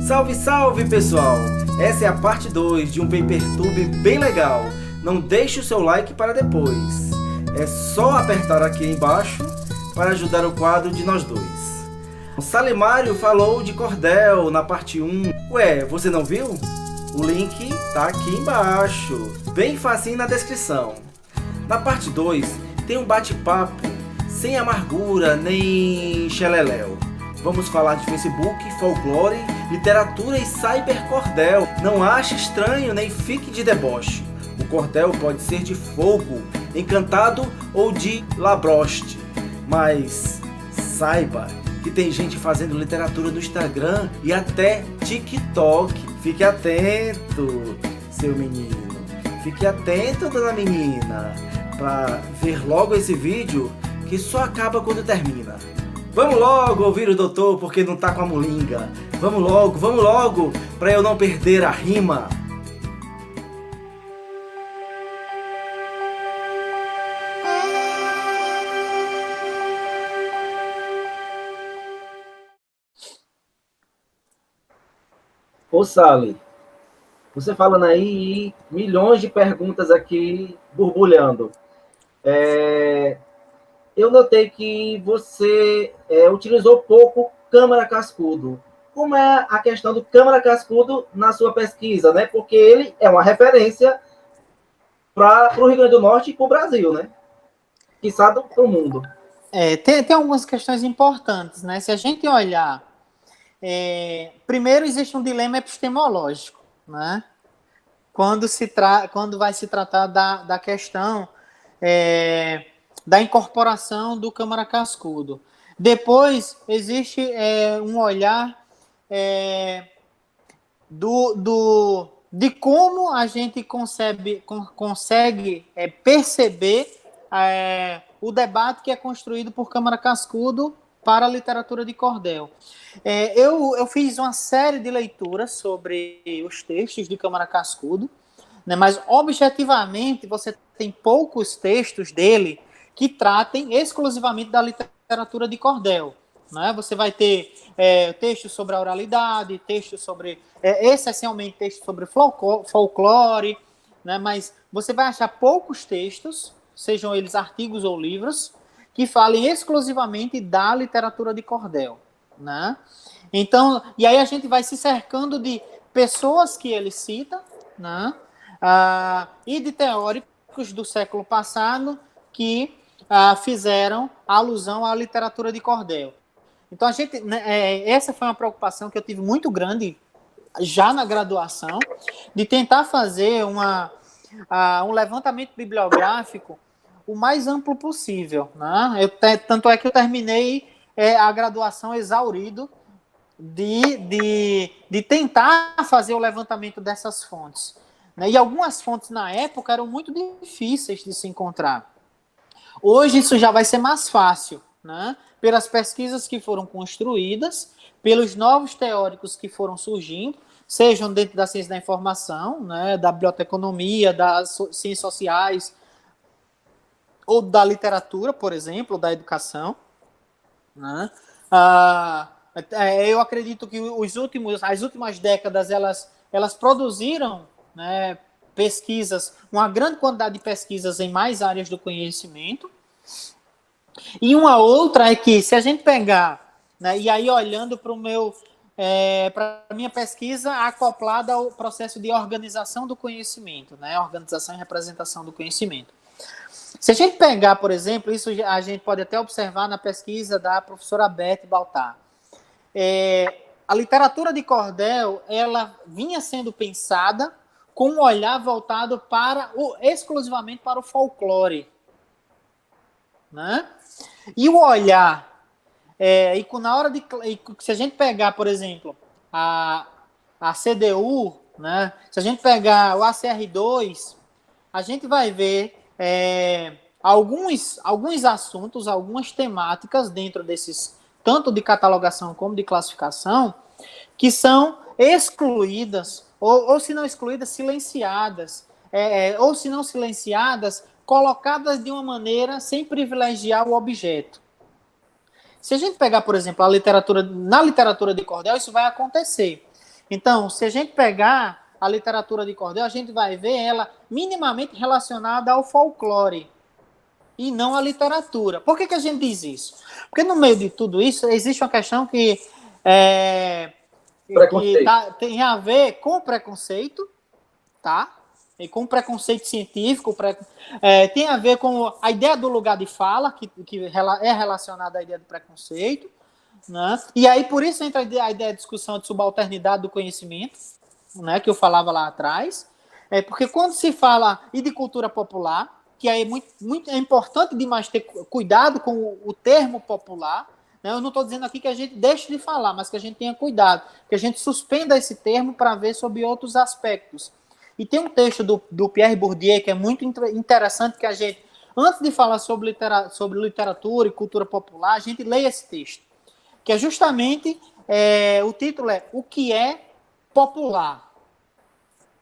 Salve, salve, pessoal! Essa é a parte 2 de um PaperTube bem legal. Não deixe o seu like para depois. É só apertar aqui embaixo para ajudar o quadro de nós dois. O Salimário falou de cordel na parte 1. Ué, você não viu? O link tá aqui embaixo, bem facinho na descrição. Na parte 2 tem um bate-papo sem amargura nem xeleléu. Vamos falar de Facebook, folclore, literatura e cybercordel. Não ache estranho nem fique de deboche. O cordel pode ser de fogo, encantado ou de labroste. Mas saiba que tem gente fazendo literatura no Instagram e até TikTok. Fique atento, seu menino. Fique atento, dona menina, para ver logo esse vídeo que só acaba quando termina. Vamos logo ouvir o doutor porque não tá com a mulinga. Vamos logo, para eu não perder a rima. Ô Sally, você falando aí e milhões de perguntas aqui borbulhando. Eu notei que você utilizou pouco câmara cascudo. Como é a questão do câmara cascudo na sua pesquisa, né? Porque ele é uma referência para o Rio Grande do Norte e para o Brasil, né? Quiçá para o mundo. Tem algumas questões importantes, né? Se a gente olhar, primeiro existe um dilema epistemológico, né? Quando vai se tratar da questão da incorporação do câmara cascudo. Depois existe um olhar de como a gente consegue perceber o debate que é construído por câmara cascudo para a literatura de cordel. Eu fiz uma série de leituras sobre os textos de câmara cascudo, né, mas objetivamente você tem poucos textos dele que tratem exclusivamente da literatura de cordel. Né? Você vai ter textos sobre a oralidade, textos sobre, essencialmente textos sobre folclore, né? Mas você vai achar poucos textos, sejam eles artigos ou livros, que falem exclusivamente da literatura de cordel. Né? Então, e aí a gente vai se cercando de pessoas que ele cita, né? E de teóricos do século passado que fizeram alusão à literatura de cordel. Então, essa foi uma preocupação que eu tive muito grande já na graduação, de tentar fazer um levantamento bibliográfico o mais amplo possível. Né? Tanto é que eu terminei a graduação exaurido de tentar fazer o levantamento dessas fontes. Né? E algumas fontes, na época, eram muito difíceis de se encontrar. Hoje isso já vai ser mais fácil, né? Pelas pesquisas que foram construídas, pelos novos teóricos que foram surgindo, sejam dentro da ciência da informação, né, da biblioteconomia, das ciências sociais, ou da literatura, por exemplo, da educação. Né? Eu acredito que as últimas décadas elas produziram, né, pesquisas, uma grande quantidade de pesquisas em mais áreas do conhecimento. E uma outra é que, se a gente pegar, né, e aí olhando para a minha pesquisa acoplada ao processo de organização do conhecimento, né, organização e representação do conhecimento. Se a gente pegar, por exemplo, isso a gente pode até observar na pesquisa da professora Beth Baltar. A literatura de cordel, ela vinha sendo pensada com um olhar voltado exclusivamente para o folclore. Né? E o olhar, na hora se a gente pegar, por exemplo, a CDU, né? Se a gente pegar o ACR2, a gente vai ver alguns assuntos, algumas temáticas dentro desses, tanto de catalogação como de classificação, que são excluídas, ou se não excluídas, silenciadas, ou se não silenciadas, colocadas de uma maneira sem privilegiar o objeto. Se a gente pegar, por exemplo, na literatura de cordel, isso vai acontecer. Então, se a gente pegar a literatura de cordel, a gente vai ver ela minimamente relacionada ao folclore e não à literatura. Por que, que a gente diz isso? Porque no meio de tudo isso existe uma questão Preconceito. tem a ver com preconceito, tá? E com preconceito científico, tem a ver com a ideia do lugar de fala, que é relacionada à ideia do preconceito, né? E aí, por isso, entra a ideia de discussão de subalternidade do conhecimento, né, que eu falava lá atrás. Porque quando se fala e de cultura popular, que aí é importante demais ter cuidado com o termo popular, né? Eu não estou dizendo aqui que a gente deixe de falar, mas que a gente tenha cuidado, que a gente suspenda esse termo para ver sobre outros aspectos. E tem um texto do Pierre Bourdieu que é muito interessante, que a gente, antes de falar sobre literatura e cultura popular, a gente leia esse texto, que é justamente, o título é O que é popular?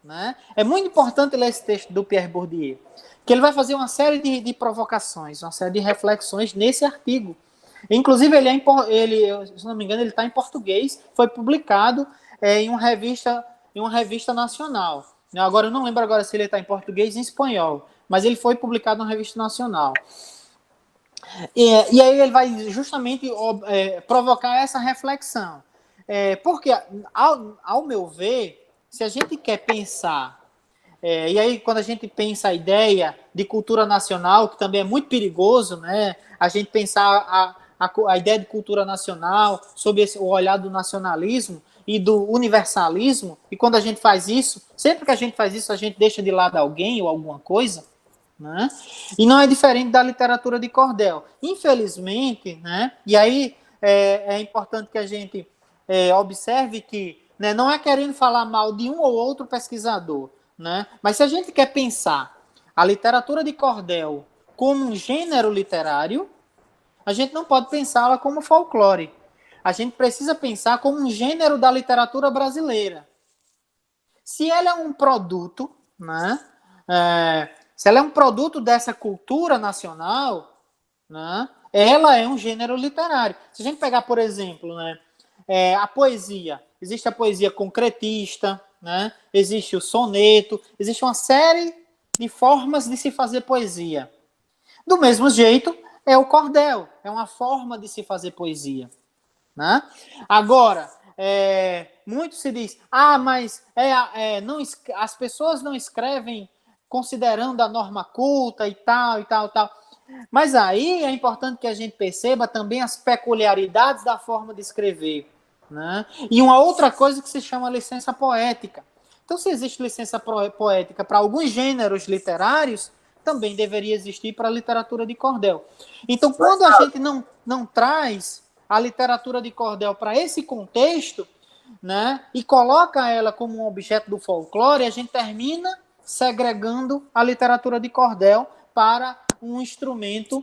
Né? É muito importante ler esse texto do Pierre Bourdieu, que ele vai fazer uma série de provocações, uma série de reflexões nesse artigo. Inclusive, se não me engano, ele está em português, foi publicado em uma revista nacional. Agora, eu não lembro agora se ele está em português ou em espanhol, mas ele foi publicado numa revista nacional. E aí ele vai justamente provocar essa reflexão. Porque, ao meu ver, se a gente quer pensar, e aí quando a gente pensa a ideia de cultura nacional, que também é muito perigoso, né? A gente pensar a ideia de cultura nacional sob o olhar do nacionalismo e do universalismo, e quando a gente faz isso, sempre que a gente faz isso, a gente deixa de lado alguém ou alguma coisa, né? E não é diferente da literatura de cordel. Infelizmente, né? E aí é importante que a gente observe que, né, não é querendo falar mal de um ou outro pesquisador, né? Mas se a gente quer pensar a literatura de cordel como um gênero literário, a gente não pode pensá-la como folclore. A gente precisa pensar como um gênero da literatura brasileira. Se ela é um produto, né? Se ela é um produto dessa cultura nacional, né, ela é um gênero literário. Se a gente pegar, por exemplo, né, a poesia, existe a poesia concretista, né, existe o soneto, existe uma série de formas de se fazer poesia. Do mesmo jeito, é o cordel, é uma forma de se fazer poesia. Né? Agora, muito se diz, mas as pessoas não escrevem considerando a norma culta e tal, e tal, tal. Mas aí é importante que a gente perceba também as peculiaridades da forma de escrever. Né? E uma outra coisa que se chama licença poética. Então, se existe licença poética para alguns gêneros literários, também deveria existir para a literatura de cordel. Então, quando a gente não traz a literatura de cordel para esse contexto, né, e coloca ela como um objeto do folclore, a gente termina segregando a literatura de cordel para um instrumento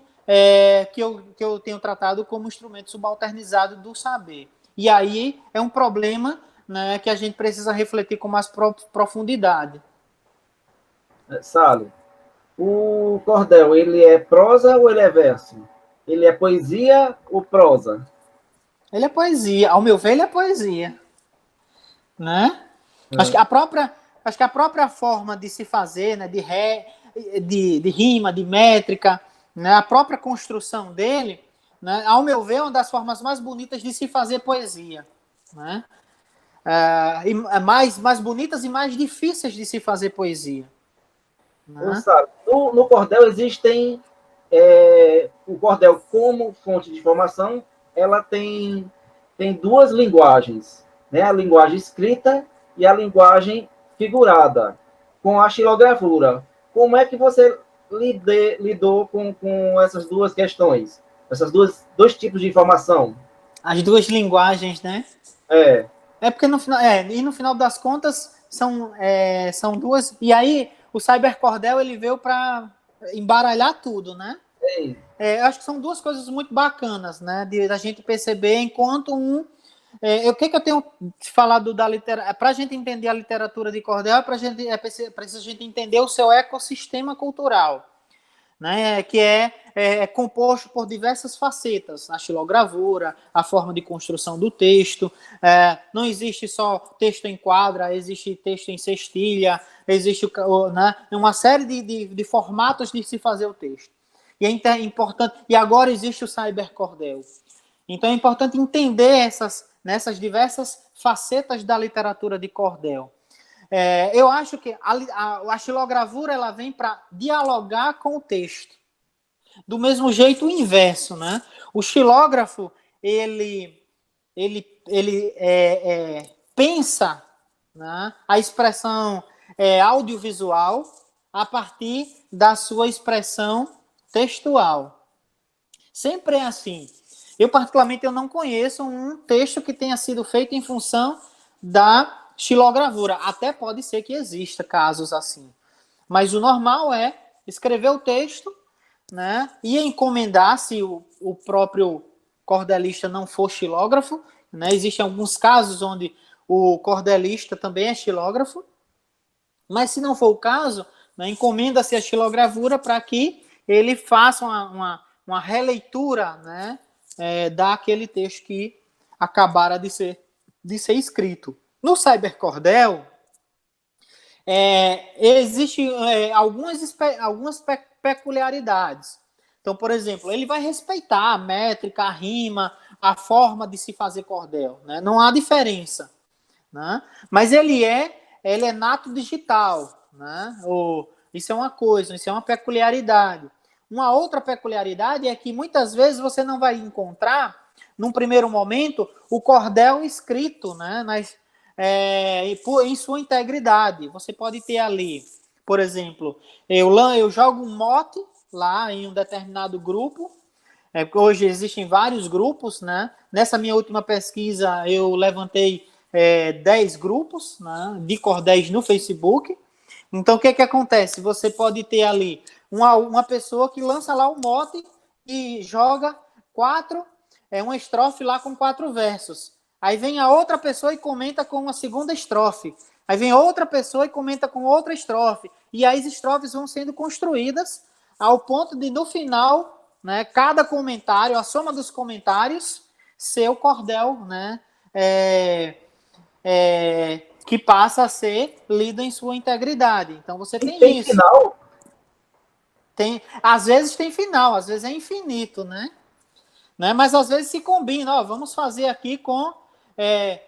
que eu tenho tratado como instrumento subalternizado do saber. E aí é um problema, né, que a gente precisa refletir com mais profundidade. Salo, o cordel, ele é prosa ou ele é verso? Ele é poesia ou prosa? Ele é poesia. Ao meu ver, ele é poesia. Né? Acho que a própria forma de se fazer, né, de rima, de métrica, né, a própria construção dele, né, ao meu ver, é uma das formas mais bonitas de se fazer poesia. Né? Mais bonitas e mais difíceis de se fazer poesia. Né? No cordel existem o cordel como fonte de informação, ela tem duas linguagens, né? A linguagem escrita e a linguagem figurada. Com a xilogravura, como é que você lidou com essas duas questões? Dois tipos de informação? As duas linguagens, né? Porque no final das contas são duas. E aí o cybercordel ele veio para embaralhar tudo, né? Eu acho que são duas coisas muito bacanas, né? Da gente perceber enquanto o que eu tenho falado da literatura. Para a gente entender a literatura de cordel, preciso a gente entender o seu ecossistema cultural. né, que é composto por diversas facetas, a xilogravura, a forma de construção do texto, não existe só texto em quadra, existe texto em cestilha, existe, né, uma série de formatos de se fazer o texto. E é importante, e agora existe o cybercordel. Então é importante entender nessas diversas facetas da literatura de cordel. Eu acho que a xilogravura ela vem para dialogar com o texto. Do mesmo jeito, o inverso, né? O xilógrafo, ele pensa, né, a expressão audiovisual a partir da sua expressão textual. Sempre é assim. Eu, particularmente, eu não conheço um texto que tenha sido feito em função da xilogravura. Até pode ser que exista casos assim. Mas o normal é escrever o texto, né, e encomendar, se o próprio cordelista não for xilógrafo, né, existem alguns casos onde o cordelista também é xilógrafo, mas se não for o caso, né, encomenda-se a xilogravura para que ele faça uma releitura, né, daquele texto que acabara de ser escrito. No cybercordel, existem algumas peculiaridades. Então, por exemplo, ele vai respeitar a métrica, a rima, a forma de se fazer cordel, né? Não há diferença, né? Mas ele é nato digital, né? Isso é uma coisa, isso é uma peculiaridade. Uma outra peculiaridade é que muitas vezes você não vai encontrar, num primeiro momento, o cordel escrito, né, em sua integridade. Você pode ter ali, por exemplo, eu jogo um mote lá em um determinado grupo. Hoje existem vários grupos, né? Nessa minha última pesquisa, eu levantei 10 grupos, né, de cordéis no Facebook. Então, o que acontece? Você pode ter ali uma pessoa que lança lá um mote e joga uma estrofe lá com 4 versos. Aí vem a outra pessoa e comenta com uma segunda estrofe. Aí vem outra pessoa e comenta com outra estrofe. E aí as estrofes vão sendo construídas ao ponto de, no final, né, cada comentário, a soma dos comentários, ser o cordel, né, que passa a ser lido em sua integridade. Então você tem isso. Final? Às vezes tem final, às vezes é infinito, né? Mas às vezes se combina, vamos fazer aqui com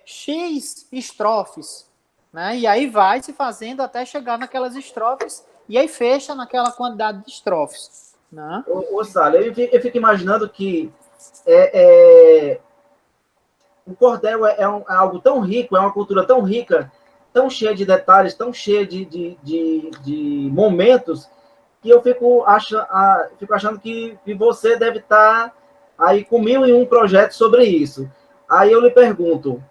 X estrofes, né? E aí vai se fazendo até chegar naquelas estrofes e aí fecha naquela quantidade de estrofes, né? Sala, eu fico imaginando que o cordel é algo tão rico, é uma cultura tão rica, tão cheia de detalhes, tão cheia de momentos, que eu fico achando que você deve estar aí com 1001 projetos sobre isso. Aí eu lhe pergunto,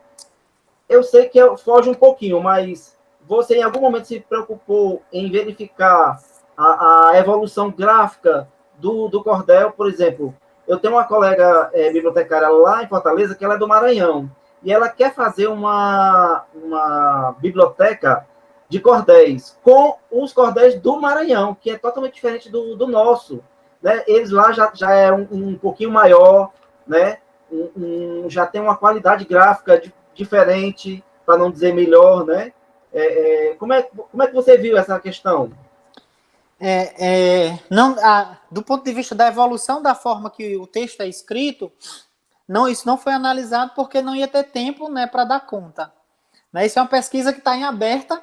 eu sei que foge um pouquinho, mas você em algum momento se preocupou em verificar a evolução gráfica do cordel? Por exemplo, eu tenho uma colega bibliotecária lá em Fortaleza, que ela é do Maranhão, e ela quer fazer uma biblioteca de cordéis, com os cordéis do Maranhão, que é totalmente diferente do nosso. Né? Eles lá já é um pouquinho maior, né? Já tem uma qualidade gráfica diferente, para não dizer melhor, né? Como é que você viu essa questão? Do ponto de vista da evolução da forma que o texto é escrito, isso não foi analisado porque não ia ter tempo, né, para dar conta. Né? Isso é uma pesquisa que está em aberta,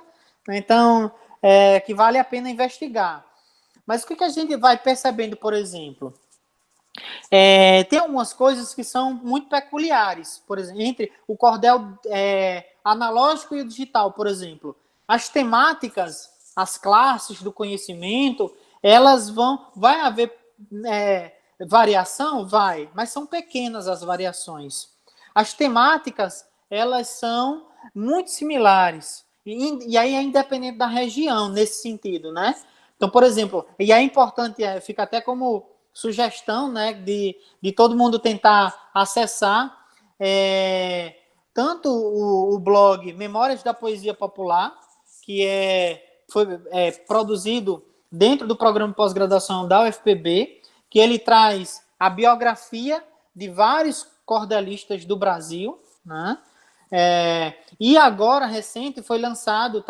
né, então que vale a pena investigar. Mas o que a gente vai percebendo, por exemplo? Tem algumas coisas que são muito peculiares, por exemplo, entre o cordel analógico e o digital, por exemplo. As temáticas, as classes do conhecimento, vai haver variação? Vai, mas são pequenas as variações. As temáticas, elas são muito similares, e aí é independente da região, nesse sentido, né? Então, por exemplo, e é importante, fica até como sugestão, né, de todo mundo tentar acessar tanto o blog Memórias da Poesia Popular, que foi produzido dentro do programa de pós-graduação da UFPB, que ele traz a biografia de vários cordelistas do Brasil, né? E agora, recente, foi lançado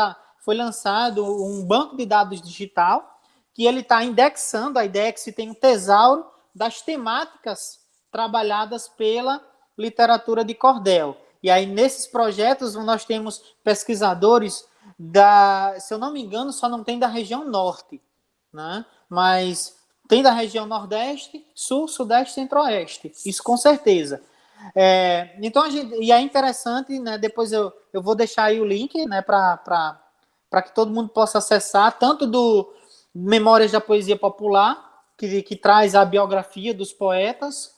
um banco de dados digital que ele está indexando. A ideia é que se tem um tesouro das temáticas trabalhadas pela literatura de cordel. E aí, nesses projetos, nós temos pesquisadores se eu não me engano, só não tem da região norte, né? Mas tem da região nordeste, sul, sudeste e centro-oeste. Isso com certeza. Então, e é interessante, né? Depois eu vou deixar aí o link, né, para que todo mundo possa acessar, tanto do Memórias da Poesia Popular, que traz a biografia dos poetas,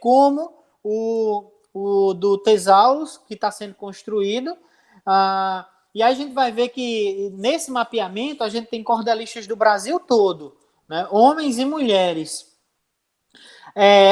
como o do Tesauros, que está sendo construído. E aí a gente vai ver que nesse mapeamento a gente tem cordelistas do Brasil todo, né, homens e mulheres.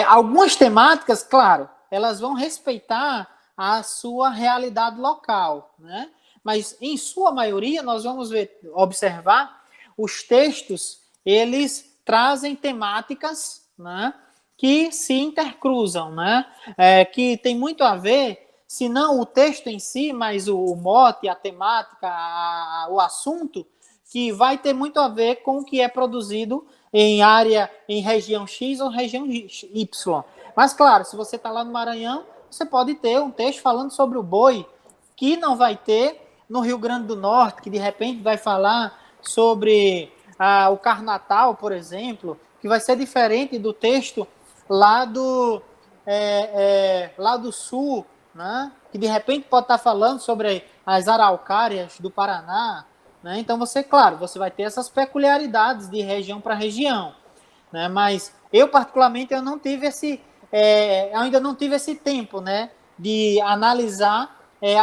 Algumas temáticas, claro, elas vão respeitar a sua realidade local, né? Mas em sua maioria nós vamos observar os textos, eles trazem temáticas, né, que se intercruzam, né? Que tem muito a ver, se não o texto em si, mas o mote, a temática, o assunto, que vai ter muito a ver com o que é produzido em região X ou região Y. Mas, claro, se você está lá no Maranhão, você pode ter um texto falando sobre o boi, que não vai ter no Rio Grande do Norte, que de repente vai falar sobre o Carnatal, por exemplo, que vai ser diferente do texto lá do sul, né? Que de repente pode estar falando sobre as araucárias do Paraná, né? Então você vai ter essas peculiaridades de região para região, né? Mas eu particularmente eu ainda não tive esse tempo, né, de analisar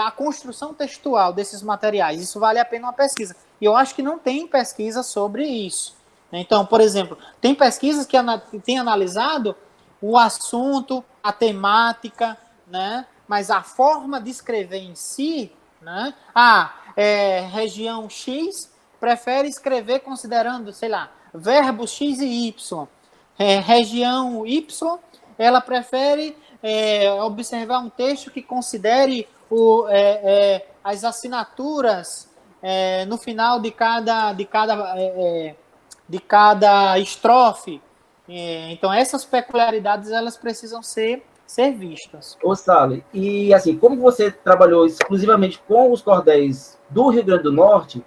a construção textual desses materiais. Isso vale a pena uma pesquisa. E eu acho que não tem pesquisa sobre isso. Então, por exemplo, tem pesquisas que têm analisado o assunto, a temática, né? Mas a forma de escrever em si, né? Região X prefere escrever considerando, sei lá, verbos X e Y. Região Y, ela prefere observar um texto que considere as assinaturas no final de cada estrofe. Então, essas peculiaridades, elas precisam ser vistas. Ô, Sally, e assim, como você trabalhou exclusivamente com os cordéis do Rio Grande do Norte,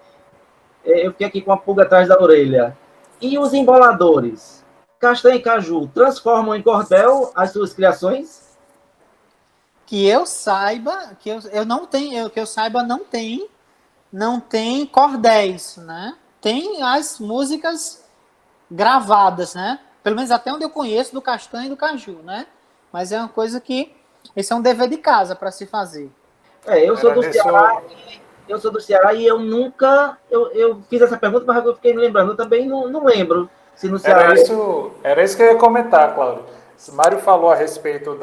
eu fiquei aqui com a pulga atrás da orelha. E os emboladores? Castanha e caju transformam em cordel as suas criações? Que eu saiba, não tem cordéis, né? Tem as músicas gravadas, né? Pelo menos até onde eu conheço, do castanha e do caju, né? Mas é uma coisa que esse é um dever de casa para se fazer. Eu sou do Ceará e eu nunca eu fiz essa pergunta, mas eu fiquei me lembrando, eu também não lembro se no Ceará. Era isso que eu ia comentar, Cláudio. Mário falou a respeito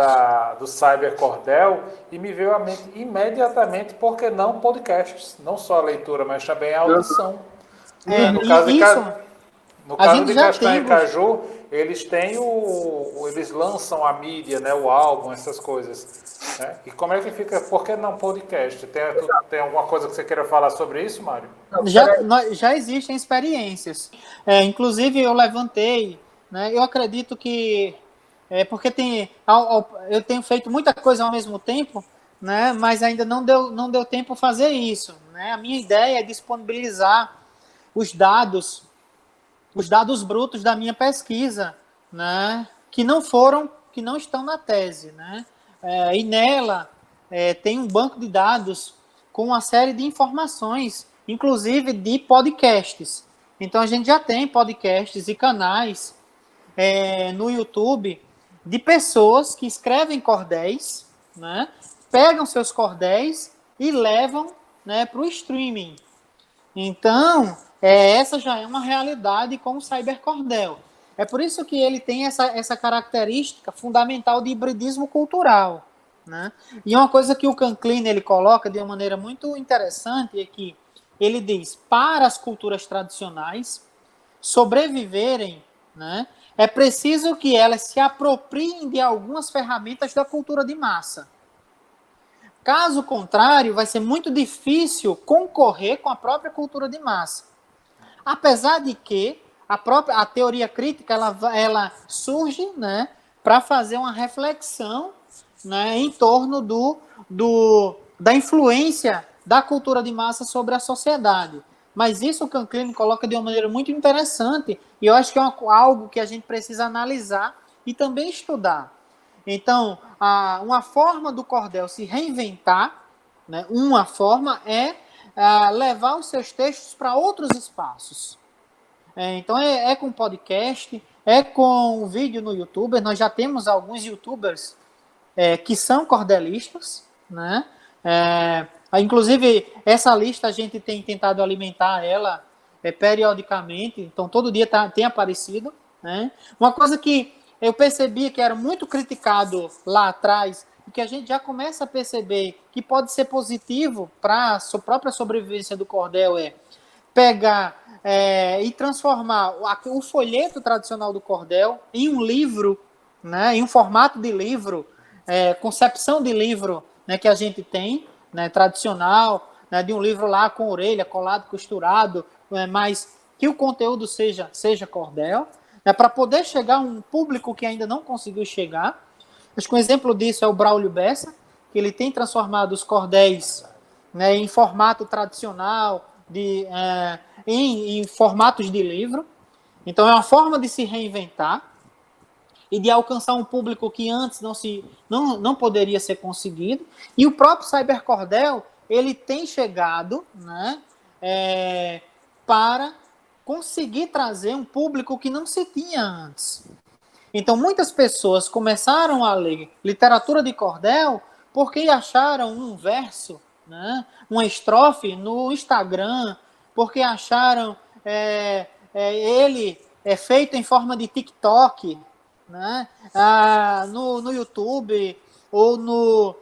do Cyber Cordel e me veio à mente imediatamente, por que não podcasts? Não só a leitura, mas também a audição. No caso de Castanha e Caju, eles têm eles lançam a mídia, né, o álbum, essas coisas. Né? E como é que fica? Por que não podcast? Tem alguma coisa que você queira falar sobre isso, Mário? Já existem experiências. Inclusive, eu levantei, né, eu acredito que porque eu tenho feito muita coisa ao mesmo tempo, né, mas ainda não deu tempo fazer isso. Né? A minha ideia é disponibilizar os dados brutos da minha pesquisa, né, que não estão na tese, né, e nela tem um banco de dados com uma série de informações, inclusive de podcasts. Então a gente já tem podcasts e canais no YouTube de pessoas que escrevem cordéis, né, pegam seus cordéis e levam, né, para o streaming. Então, essa já é uma realidade com o cybercordel. É por isso que ele tem essa característica fundamental de hibridismo cultural. Né? E uma coisa que o Canclin ele coloca de uma maneira muito interessante é que ele diz, para as culturas tradicionais, sobreviverem, né, é preciso que elas se apropriem de algumas ferramentas da cultura de massa. Caso contrário, vai ser muito difícil concorrer com a própria cultura de massa. Apesar de que a teoria crítica ela surge, né, para fazer uma reflexão, né, em torno da influência da cultura de massa sobre a sociedade. Mas isso o Canclini coloca de uma maneira muito interessante e eu acho que é algo que a gente precisa analisar e também estudar. Então, uma forma do cordel se reinventar, né, uma forma é levar os seus textos para outros espaços. Então, é com podcast, é com vídeo no YouTube. Nós já temos alguns youtubers que são cordelistas, né? Inclusive, essa lista a gente tem tentado alimentar ela periodicamente, então todo dia tem aparecido, né? Uma coisa que eu percebi que era muito criticado lá atrás, e que a gente já começa a perceber que pode ser positivo para a própria sobrevivência do cordel, é pegar e transformar o folheto tradicional do cordel em um livro, né, em um formato de livro, concepção de livro, né, que a gente tem, né, tradicional, né, de um livro lá com orelha, colado, costurado, mas que o conteúdo seja cordel, né, para poder chegar a um público que ainda não conseguiu chegar. Acho que um exemplo disso é o Braulio Bessa, que ele tem transformado os cordéis, né, em formato tradicional, em formatos de livro. Então, é uma forma de se reinventar e de alcançar um público que antes não poderia ser conseguido. E o próprio Cybercordel, ele tem chegado, né, para conseguir trazer um público que não se tinha antes. Então, muitas pessoas começaram a ler literatura de cordel porque acharam um verso, né, uma estrofe no Instagram, porque acharam ele feito em forma de TikTok, né, no YouTube ou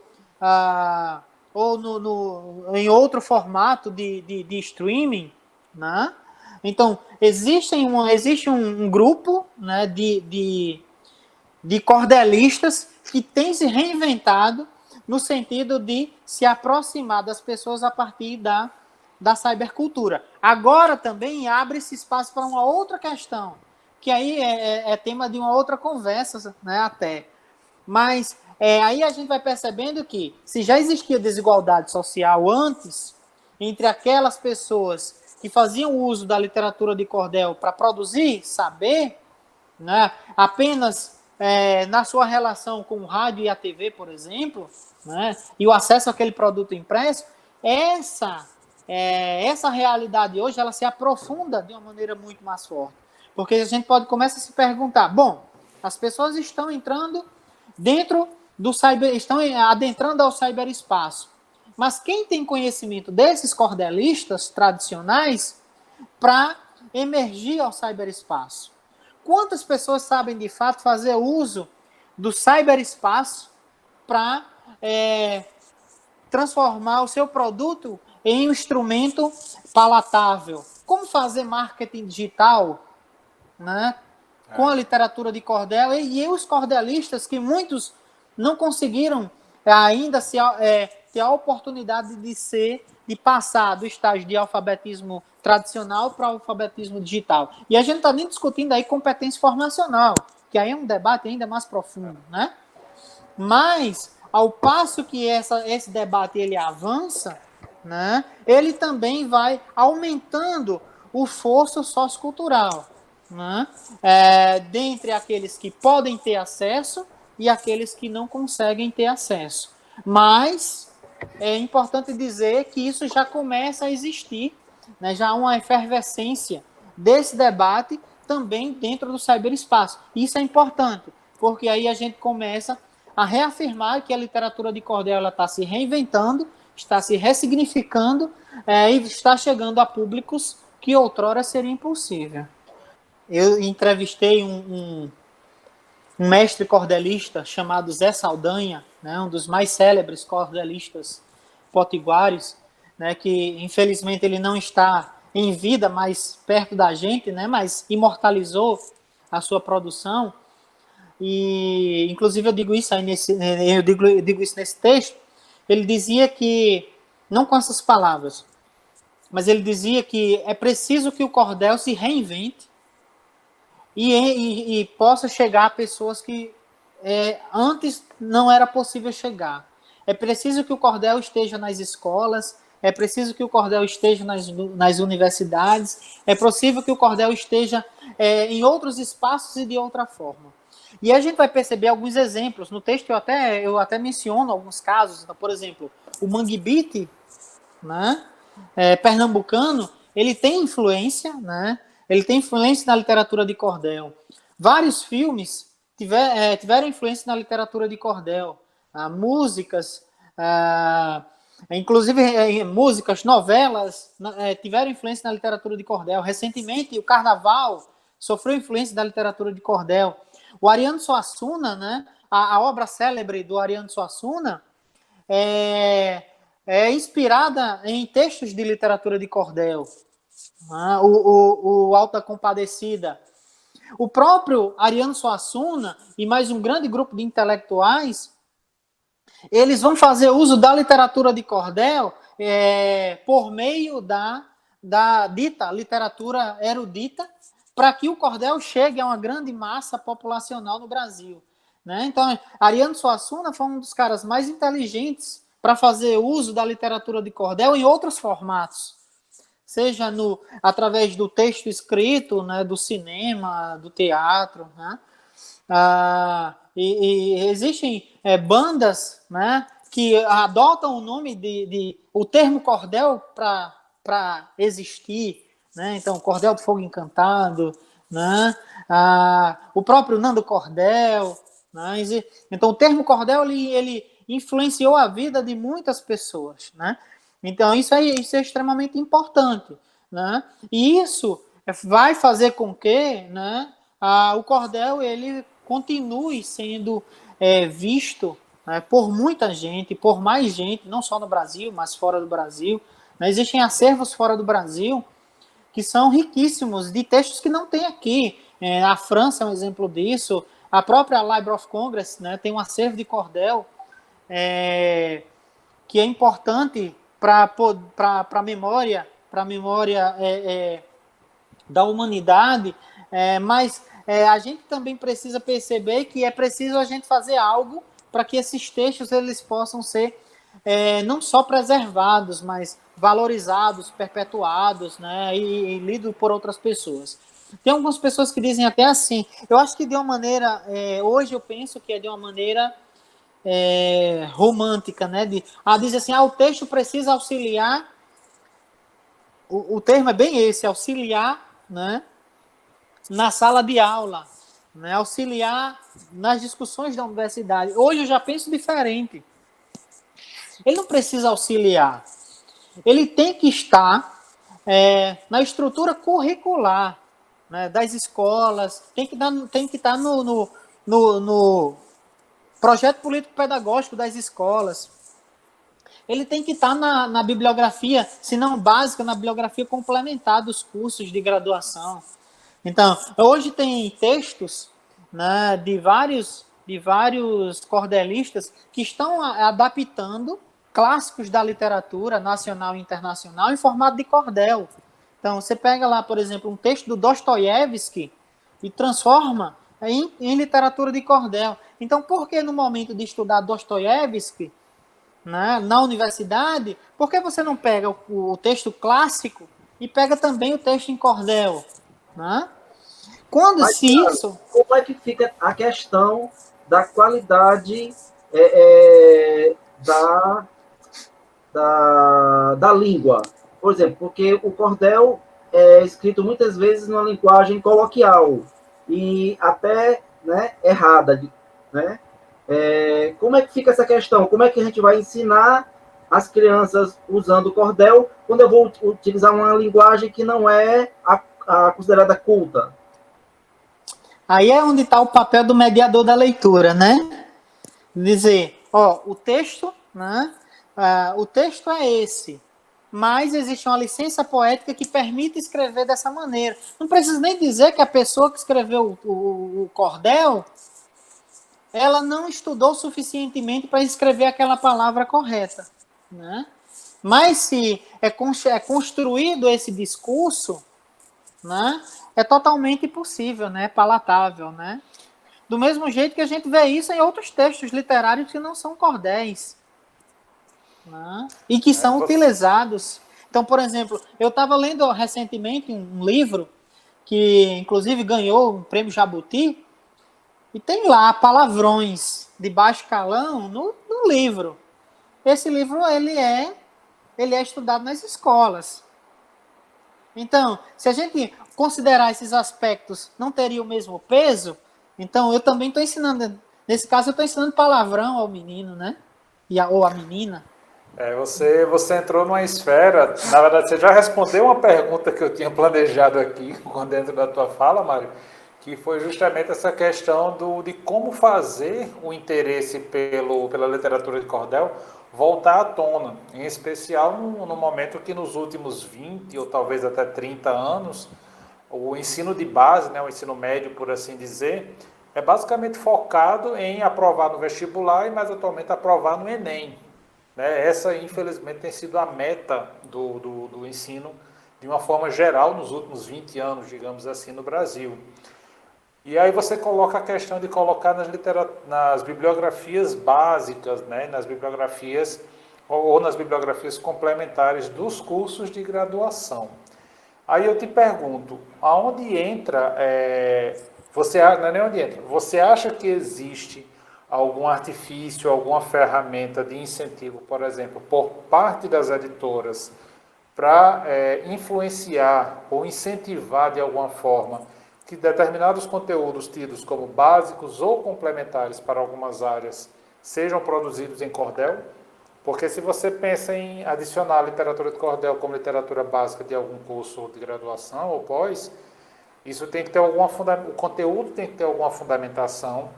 em outro formato de streaming, né? Então, existe um grupo, né, de cordelistas que tem se reinventado no sentido de se aproximar das pessoas a partir da cybercultura. Agora também abre-se espaço para uma outra questão, que aí é tema de uma outra conversa, né, até. Mas aí a gente vai percebendo que, se já existia desigualdade social antes, entre aquelas pessoas que faziam uso da literatura de cordel para produzir saber, né, apenas na sua relação com o rádio e a TV, por exemplo, né, e o acesso àquele produto impresso, essa realidade hoje ela se aprofunda de uma maneira muito mais forte. Porque a gente começa a se perguntar, bom, as pessoas estão entrando dentro do estão adentrando ao cyberespaço. Mas quem tem conhecimento desses cordelistas tradicionais para emergir ao cyberespaço? Quantas pessoas sabem, de fato, fazer uso do cyberespaço para transformar o seu produto em um instrumento palatável? Como fazer marketing digital, né, com a literatura de cordel? E os cordelistas, que muitos não conseguiram ainda ter a oportunidade de passar do estágio de alfabetismo tradicional para o alfabetismo digital. E a gente está nem discutindo aí competência formacional, que aí é um debate ainda mais profundo, né? Mas, ao passo que esse debate ele avança, né, ele também vai aumentando o fosso sociocultural, né, dentre aqueles que podem ter acesso e aqueles que não conseguem ter acesso. Mas é importante dizer que isso já começa a existir, né, já há uma efervescência desse debate também dentro do cyberespaço. Isso é importante, porque aí a gente começa a reafirmar que a literatura de cordel está se reinventando, está se ressignificando e está chegando a públicos que outrora seria impossível. Eu entrevistei um mestre cordelista chamado Zé Saldanha, né, um dos mais célebres cordelistas potiguares, né, que infelizmente ele não está em vida, mais perto da gente, né? Mas imortalizou a sua produção. E, inclusive, eu digo isso aí eu digo isso nesse texto. Ele dizia que, não com essas palavras, mas ele dizia que é preciso que o cordel se reinvente e possa chegar a pessoas que antes não era possível chegar. É preciso que o cordel esteja nas escolas, é preciso que o cordel esteja nas universidades, é possível que o cordel esteja em outros espaços e de outra forma. E a gente vai perceber alguns exemplos. No texto eu até menciono alguns casos. Então, por exemplo, o Mangue Beat, né, pernambucano, ele tem influência, né? Ele tem influência na literatura de cordel. Vários filmes tiveram influência na literatura de cordel. Músicas, inclusive músicas, novelas, tiveram influência na literatura de cordel. Recentemente, o Carnaval sofreu influência da literatura de cordel. O Ariano Suassuna, né? A obra célebre do Ariano Suassuna é inspirada em textos de literatura de cordel. O Auto da Compadecida. O próprio Ariano Suassuna e mais um grande grupo de intelectuais, eles vão fazer uso da literatura de cordel por meio da dita literatura erudita, para que o cordel chegue a uma grande massa populacional no Brasil. Né? Então, Ariano Suassuna foi um dos caras mais inteligentes para fazer uso da literatura de cordel em outros formatos, seja através do texto escrito, né, do cinema, do teatro. Né? E existem bandas, né, que adotam o nome o termo cordel para existir. Né? Então, Cordel do Fogo Encantado, né? O próprio Nando Cordel. Né? Então, o termo cordel ele influenciou a vida de muitas pessoas. Né? Então, isso é extremamente importante. Né? E isso vai fazer com que, né, o cordel ele continue sendo visto, né, por muita gente, por mais gente, não só no Brasil, mas fora do Brasil. Né? Existem acervos fora do Brasil que são riquíssimos, de textos que não tem aqui. A França é um exemplo disso. A própria Library of Congress, né, tem um acervo de cordel que é importante para a memória da humanidade, mas a gente também precisa perceber que é preciso a gente fazer algo para que esses textos eles possam ser não só preservados, mas valorizados, perpetuados, né, e lidos por outras pessoas. Tem algumas pessoas que dizem até assim, eu acho que de uma maneira, hoje eu penso que é de uma maneira romântica, né, diz assim, o texto precisa auxiliar, o termo é bem esse, auxiliar, né, na sala de aula, né, auxiliar nas discussões da universidade. Hoje eu já penso diferente. Ele não precisa auxiliar. Ele tem que estar na estrutura curricular, né, das escolas, tem que estar no projeto político-pedagógico das escolas. Ele tem que estar na bibliografia, se não básica, na bibliografia complementar dos cursos de graduação. Então, hoje tem textos, né, de vários cordelistas que estão adaptando clássicos da literatura nacional e internacional em formato de cordel. Então, você pega lá, por exemplo, um texto do Dostoiévski e transforma em literatura de cordel. Então, por que no momento de estudar Dostoiévski, né, na universidade, por que você não pega o texto clássico e pega também o texto em cordel? Né? Mas, isso... Como é que fica a questão da qualidade da língua? Por exemplo, porque o cordel é escrito muitas vezes numa linguagem coloquial e até, né, errada. Né? Como é que fica essa questão? Como é que a gente vai ensinar as crianças usando o cordel quando eu vou utilizar uma linguagem que não é a considerada culta? Aí é onde está o papel do mediador da leitura, né? Dizer, o texto, né? O texto é esse. mas existe uma licença poética que permite escrever dessa maneira. Não precisa nem dizer que a pessoa que escreveu o cordel, ela não estudou suficientemente para escrever aquela palavra correta, né? Mas se é construído esse discurso, né, é totalmente possível, né, palatável, né? Do mesmo jeito que a gente vê isso em outros textos literários que não são cordéis, né, e que são utilizados. Então, por exemplo, eu estava lendo recentemente um livro que, inclusive, ganhou um prêmio Jabuti, e tem lá palavrões de baixo calão no livro. Esse livro, ele é estudado nas escolas. Então, se a gente considerar esses aspectos, não teria o mesmo peso, então eu também estou ensinando, nesse caso eu estou ensinando palavrão ao menino, né? Ou à menina. Você entrou numa esfera, na verdade você já respondeu uma pergunta que eu tinha planejado aqui, dentro da tua fala, Mário, que foi justamente essa questão de como fazer o interesse pela literatura de cordel voltar à tona, em especial no momento que nos últimos 20 ou talvez até 30 anos, o ensino de base, né, o ensino médio, por assim dizer, é basicamente focado em aprovar no vestibular e mais atualmente aprovar no Enem. Né? Essa, infelizmente, tem sido a meta do ensino de uma forma geral nos últimos 20 anos, digamos assim, no Brasil. E aí você coloca a questão de colocar nas bibliografias básicas, né, nas bibliografias ou nas bibliografias complementares dos cursos de graduação. Aí eu te pergunto, aonde entra, não é nem onde entra, você acha que existe algum artifício, alguma ferramenta de incentivo, por exemplo, por parte das editoras para influenciar ou incentivar de alguma forma que determinados conteúdos tidos como básicos ou complementares para algumas áreas sejam produzidos em cordel? Porque se você pensa em adicionar a literatura de cordel como literatura básica de algum curso de graduação ou pós, isso tem que ter o conteúdo tem que ter alguma fundamentação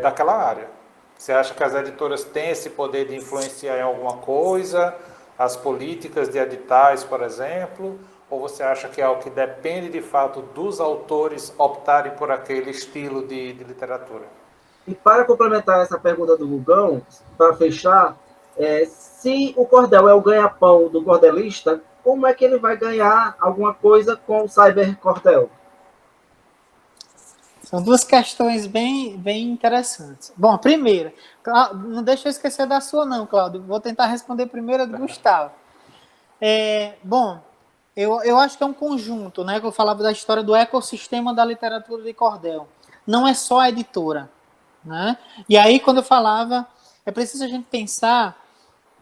daquela área. Você acha que as editoras têm esse poder de influenciar em alguma coisa, as políticas de editais, por exemplo, ou você acha que é algo que depende de fato dos autores optarem por aquele estilo de literatura? E para complementar essa pergunta do Rugão, para fechar, se o cordel é o ganha-pão do cordelista, como é que ele vai ganhar alguma coisa com o cybercordel? São duas questões bem interessantes. Bom, a primeira, não deixa eu esquecer da sua não, Cláudio. Vou tentar responder primeiro a do Gustavo. Bom, eu acho que é um conjunto, né? Que eu falava da história do ecossistema da literatura de cordel. Não é só a editora, né? E aí, quando eu falava, é preciso a gente pensar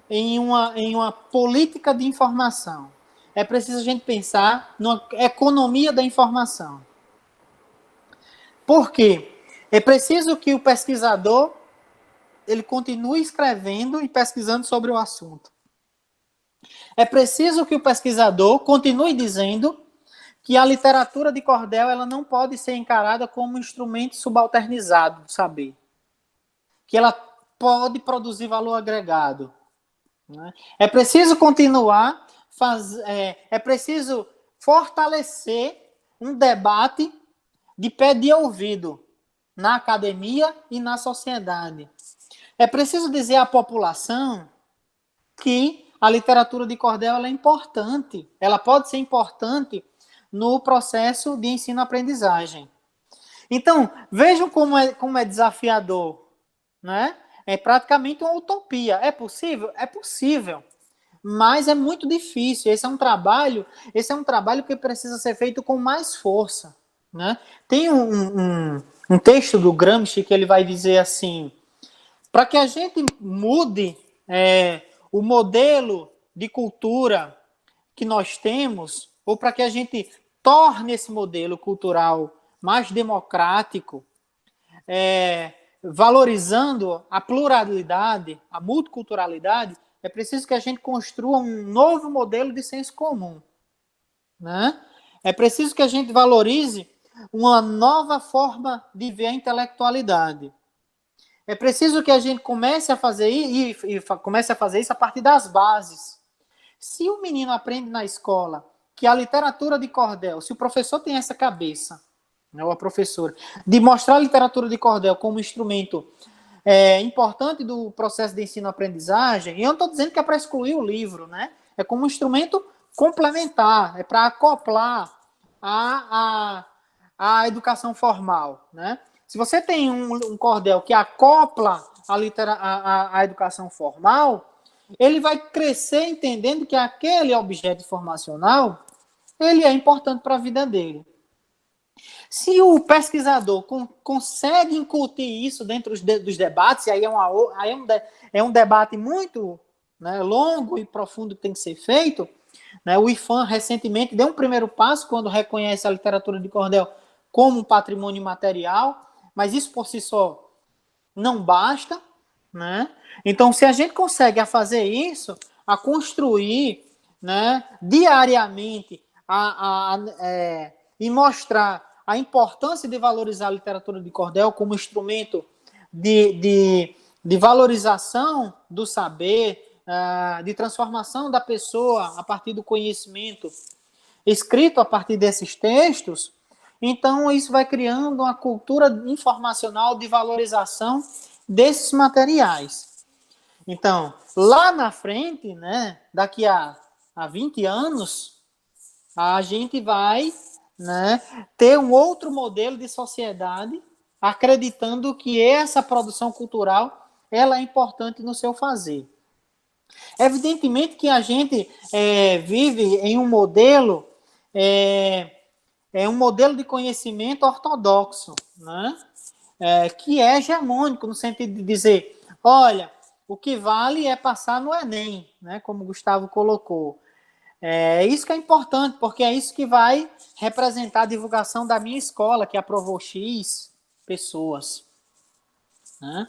em uma política de informação. É preciso a gente pensar numa economia da informação. Por quê? É preciso que o pesquisador ele continue escrevendo e pesquisando sobre o assunto. É preciso que o pesquisador continue dizendo que a literatura de cordel ela não pode ser encarada como um instrumento subalternizado do saber. Que ela pode produzir valor agregado. Né? É preciso continuar, é preciso fortalecer um debate de pé de ouvido na academia e na sociedade. É preciso dizer à população que a literatura de cordel ela é importante, ela pode ser importante no processo de ensino-aprendizagem. Então, vejam como é desafiador, né? É praticamente uma utopia. É possível? É possível. Mas é muito difícil. Esse é um trabalho que precisa ser feito com mais força. Né? Tem um texto do Gramsci que ele vai dizer assim: para que a gente mude o modelo de cultura que nós temos, ou para que a gente torne esse modelo cultural mais democrático, valorizando a pluralidade, a multiculturalidade, é preciso que a gente construa um novo modelo de senso comum. Né? É preciso que a gente valorize uma nova forma de ver a intelectualidade. É preciso que a gente comece a fazer isso a partir das bases. Se o menino aprende na escola que a literatura de cordel, se o professor tem essa cabeça, né, ou a professora, de mostrar a literatura de cordel como instrumento importante do processo de ensino-aprendizagem, e eu não estou dizendo que é para excluir o livro, né? É como um instrumento complementar, é para acoplar a educação formal, né? Se você tem um cordel que acopla a educação formal, ele vai crescer entendendo que aquele objeto informacional ele é importante para a vida dele. Se o pesquisador consegue incutir isso dentro dos debates, e aí é um debate muito, né, longo e profundo que tem que ser feito, né, o IFAM recentemente deu um primeiro passo quando reconhece a literatura de cordel como um patrimônio material, mas isso por si só não basta, né? Então, se a gente consegue fazer isso, a construir, né, diariamente e mostrar a importância de valorizar a literatura de cordel como instrumento de valorização do saber, de transformação da pessoa a partir do conhecimento escrito a partir desses textos, então isso vai criando uma cultura informacional de valorização desses materiais. Então, lá na frente, né, daqui a 20 anos, a gente vai, né, ter um outro modelo de sociedade, acreditando que essa produção cultural ela é importante no seu fazer. Evidentemente que a gente vive em um modelo um modelo de conhecimento ortodoxo, né? Que é hegemônico, no sentido de dizer, olha, o que vale é passar no Enem, né? Como o Gustavo colocou. Isso que é importante, porque é isso que vai representar a divulgação da minha escola, que aprovou X pessoas. Né?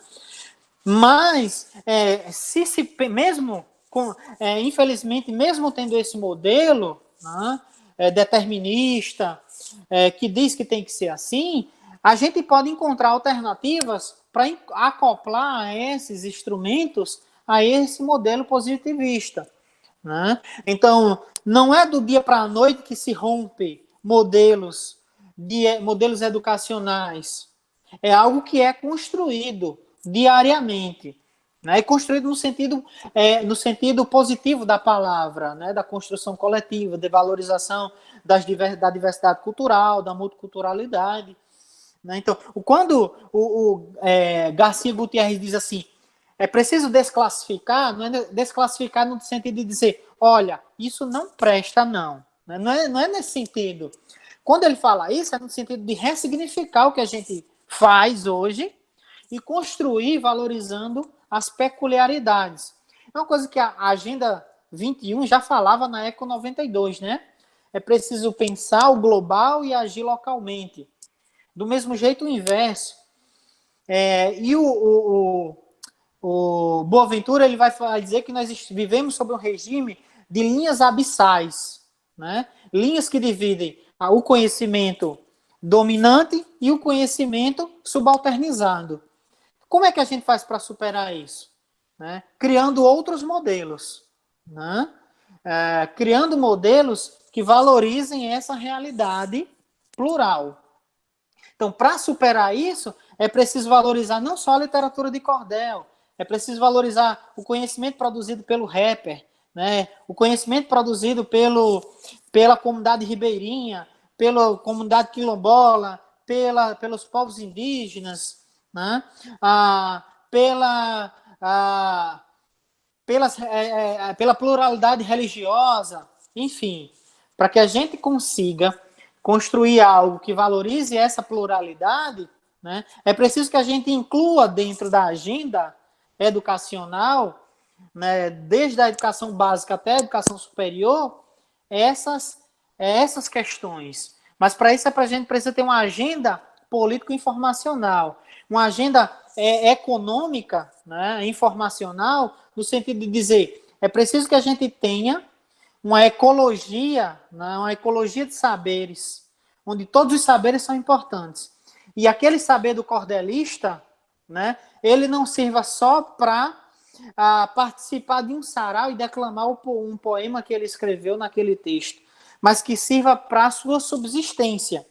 Mas, infelizmente, mesmo tendo esse modelo, né, determinista, que diz que tem que ser assim, a gente pode encontrar alternativas para acoplar esses instrumentos a esse modelo positivista. Né? Então, não é do dia para a noite que se rompe modelos educacionais. É algo que é construído diariamente, né? E construído no sentido positivo da palavra, né? Da construção coletiva, de valorização da diversidade cultural, da multiculturalidade. Né? Então, quando o Garcia Gutierrez diz assim, é preciso desclassificar, não é desclassificar no sentido de dizer, olha, isso não presta, não. Não é nesse sentido. Quando ele fala isso, é no sentido de ressignificar o que a gente faz hoje e construir valorizando as peculiaridades. É uma coisa que a Agenda 21 já falava na Eco 92, né? É preciso pensar o global e agir localmente. Do mesmo jeito, o inverso. E o Boaventura ele vai dizer que nós vivemos sob um regime de linhas abissais, né? Linhas que dividem o conhecimento dominante e o conhecimento subalternizado. Como é que a gente faz para superar isso? Né? Criando outros modelos. Né? Criando modelos que valorizem essa realidade plural. Então, para superar isso, é preciso valorizar não só a literatura de cordel, é preciso valorizar o conhecimento produzido pelo rapper, né? O conhecimento produzido pela comunidade ribeirinha, pela comunidade quilombola, pelos povos indígenas, né? Pela pluralidade religiosa, enfim, para que a gente consiga construir algo que valorize essa pluralidade, né, é preciso que a gente inclua dentro da agenda educacional, né, desde a educação básica até a educação superior, essas questões. Mas para isso a gente precisa ter uma agenda político-informacional, uma agenda econômica, né, informacional, no sentido de dizer, é preciso que a gente tenha uma ecologia, né, uma ecologia de saberes, onde todos os saberes são importantes. E aquele saber do cordelista, né, ele não sirva só para participar de um sarau e declamar um poema que ele escreveu naquele texto, mas que sirva para a sua subsistência.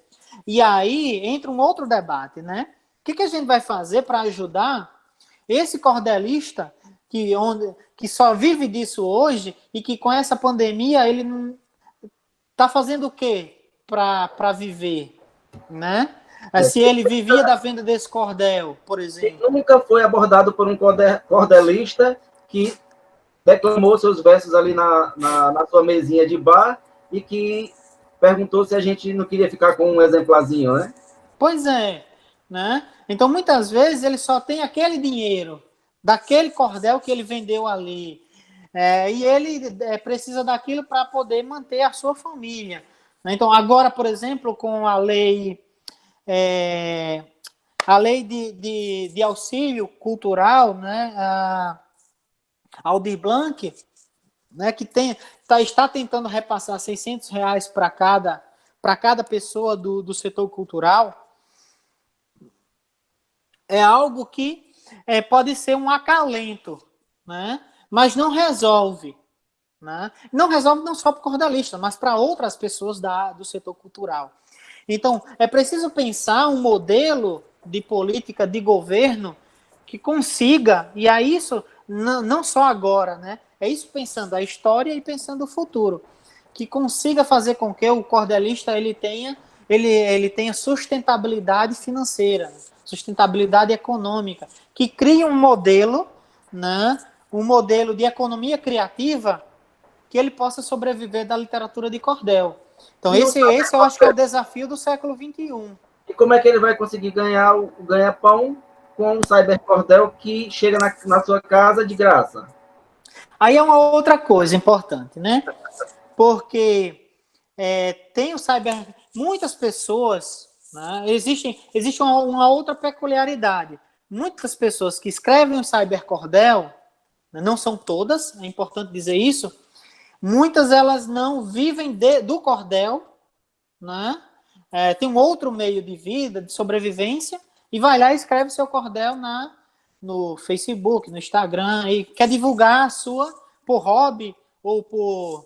E aí entra um outro debate, né? O que a gente vai fazer para ajudar esse cordelista que só vive disso hoje e que com essa pandemia ele está fazendo o quê para viver, né? Se ele vivia da venda desse cordel, por exemplo. Nunca foi abordado por um cordelista que declamou seus versos ali na sua mesinha de bar e que perguntou se a gente não queria ficar com um exemplarzinho, né? Pois é, né? Então, muitas vezes, ele só tem aquele dinheiro daquele cordel que ele vendeu ali. E ele precisa daquilo para poder manter a sua família. Então, agora, por exemplo, com a lei de auxílio cultural, né, a Aldir Blanc, né, que está tentando repassar R$ 600 para cada pessoa do setor cultural, é algo que pode ser um acalento, né, mas não resolve. Né? Não resolve não só para o cordelista, mas para outras pessoas do setor cultural. Então, é preciso pensar um modelo de política de governo que consiga, e é isso não só agora, né? É isso pensando a história e pensando o futuro, que consiga fazer com que o cordelista ele tenha sustentabilidade financeira, sustentabilidade econômica, que crie um modelo, né? Um modelo de economia criativa que ele possa sobreviver da literatura de cordel. Então, esse eu acho que é o desafio do século XXI. E como é que ele vai conseguir ganhar o ganha-pão com um cybercordel que chega na sua casa de graça? Aí é uma outra coisa importante, né? Porque tem o cyber... Muitas pessoas... Né? Existe uma outra peculiaridade. Muitas pessoas que escrevem o cybercordel, não são todas, é importante dizer isso, muitas elas não vivem do cordel, né? Tem um outro meio de vida, de sobrevivência, e vai lá e escreve seu cordel no Facebook, no Instagram, e quer divulgar a sua por hobby ou por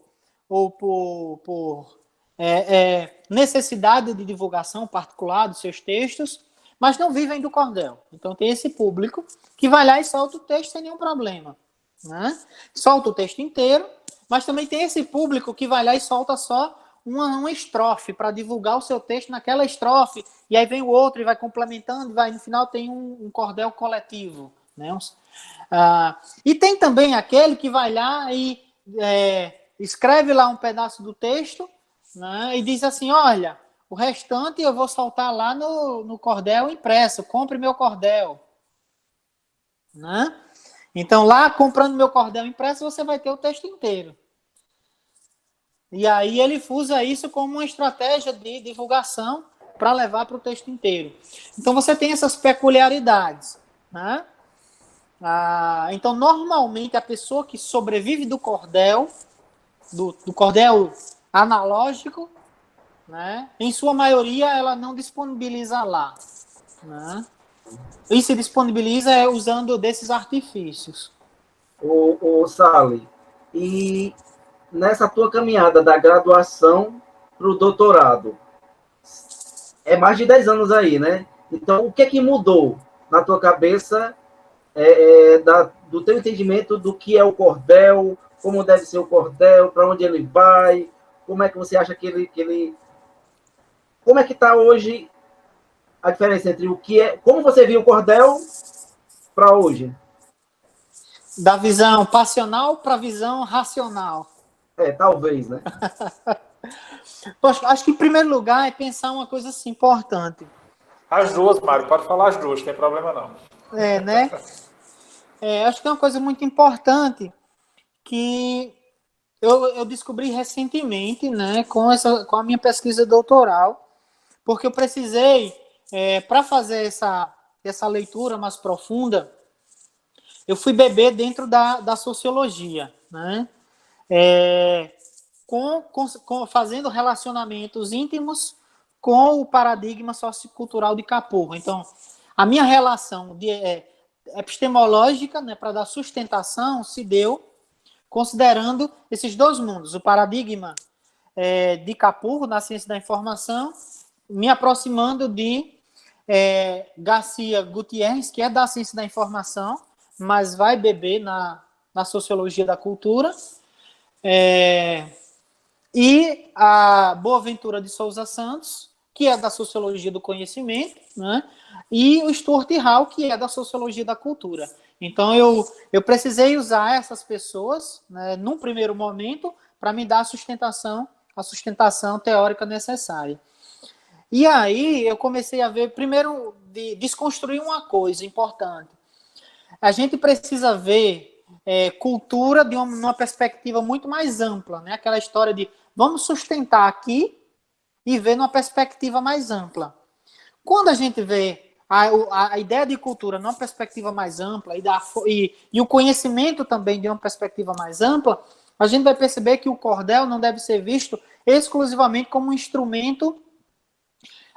necessidade de divulgação particular dos seus textos, mas não vivem do cordel. Então tem esse público que vai lá e solta o texto sem nenhum problema. Né? Solta o texto inteiro, mas também tem esse público que vai lá e solta só uma estrofe para divulgar o seu texto naquela estrofe, e aí vem o outro e vai complementando, e no final tem um cordel coletivo. Né? E tem também aquele que vai lá e escreve lá um pedaço do texto, né, e diz assim, olha, o restante eu vou soltar lá no cordel impresso, compre meu cordel. Né? Então, lá, comprando meu cordel impresso, você vai ter o texto inteiro. E aí ele usa isso como uma estratégia de divulgação para levar para o texto inteiro. Então, você tem essas peculiaridades. Né? Então, normalmente, a pessoa que sobrevive do cordel analógico, né, em sua maioria, ela não disponibiliza lá. Né? E se disponibiliza usando desses artifícios. O Sally, e nessa tua caminhada da graduação para o doutorado, é mais de 10 anos aí, né? Então, o que é que mudou na tua cabeça do teu entendimento do que é o cordel, como deve ser o cordel, para onde ele vai, como é que você acha que ele... Como é que está hoje a diferença entre o que é... Como você viu o cordel para hoje? Da visão passional para a visão racional. Talvez, né? Poxa, acho que em primeiro lugar é pensar uma coisa assim, importante. As duas, Mário, pode falar as duas, não tem problema não. Né? Acho que é uma coisa muito importante que eu descobri recentemente, né, com a minha pesquisa doutoral, porque eu precisei, para fazer essa leitura mais profunda, eu fui beber dentro da sociologia, né? Fazendo relacionamentos íntimos com o paradigma sociocultural de Capurro. Então, a minha relação epistemológica, né, para dar sustentação, se deu considerando esses dois mundos, o paradigma de Capurro, na ciência da informação, me aproximando de Garcia Gutierrez, que é da ciência da informação, mas vai beber na sociologia da cultura, e a Boaventura de Souza Santos, que é da sociologia do conhecimento, né? E o Stuart Hall, que é da sociologia da cultura. Então, eu precisei usar essas pessoas, né, num primeiro momento, para me dar a sustentação teórica necessária. E aí, eu comecei a ver, primeiro, desconstruir uma coisa importante. A gente precisa ver cultura de uma perspectiva muito mais ampla, né? Aquela história de vamos sustentar aqui e ver numa perspectiva mais ampla. Quando a gente vê a ideia de cultura numa perspectiva mais ampla e o conhecimento também de uma perspectiva mais ampla, a gente vai perceber que o cordel não deve ser visto exclusivamente como um instrumento